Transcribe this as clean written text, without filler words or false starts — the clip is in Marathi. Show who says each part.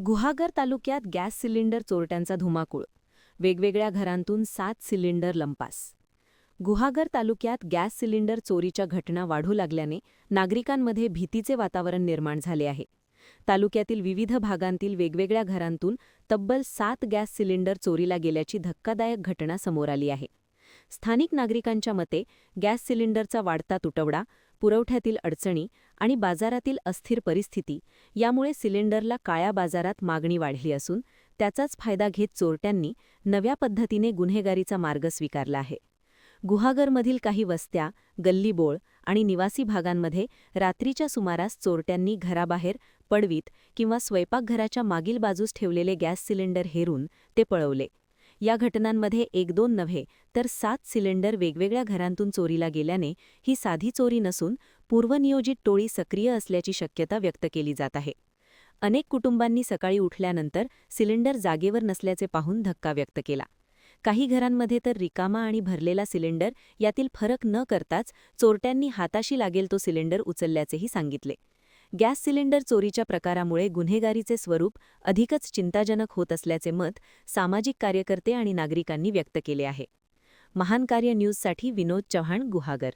Speaker 1: गुहागर तालुक्यात गॅस सिलेंडर चोरट्यांचा धुमाकूळ. वेगवेगळ्या घरांतून 7 सिलेंडर लंपास. गुहागर तालुक्यात गॅस सिलेंडर चोरीच्या घटना वाढू लागल्याने नागरिकांमध्ये भीतीचे वातावरण निर्माण झाले आहे. तालुक्यातील विविध भागांतील वेगवेगळ्या घरांतून तब्बल 7 गॅस सिलेंडर चोरीला गेल्याची धक्कादायक घटना समोर आली आहे. स्थानिक नागरिकांच्या मते गॅस सिलेंडरचा वाढता तुटवडा, पुरवठ्यातील अडचणी आणि बाजारातील अस्थिर परिस्थिती यामुळे सिलेंडरला काळ्या बाजारात मागणी वाढली असून त्याचाच फायदा घेत चोरट्यांनी नव्या पद्धतीने गुन्हेगारीचा मार्ग स्वीकारला आहे. गुहागरमधील काही वस्त्या, गल्लीबोळ आणि निवासी भागांमध्ये रात्रीच्या सुमारास चोरट्यांनी घराबाहेर, पडवीत किंवा स्वयंपाकघराच्या मागील बाजूस ठेवलेले गॅस सिलेंडर हेरून ते पळवले. या घटनांमध्ये 1-2 नव्हे तर 7 सिलेंडर वेगवेगळ्या घरांतून चोरीला गेल्याने ही साधी चोरी नसून पूर्वनियोजित टोळी सक्रिय असल्याची शक्यता व्यक्त केली जात आहे. अनेक कुटुंबांनी सकाळी उठल्यानंतर सिलेंडर जागेवर नसल्याचे पाहून धक्का व्यक्त केला. काही घरांमध्ये तर रिकामा आणि भरलेला सिलेंडर यातील फरक न करताच चोरट्यांनी हाताशी लागेल तो सिलेंडर उचलल्याचेही सांगितले. गॅस सिलेंडर चोरीच्या प्रकारामुळे गुन्हेगारीचे स्वरूप अधिकच चिंताजनक होत असल्याचे मत सामाजिक कार्यकर्ते आणि नागरिकांनी व्यक्त केले आहे. महान कार्य न्यूजसाठी विनोद चव्हाण, गुहागर.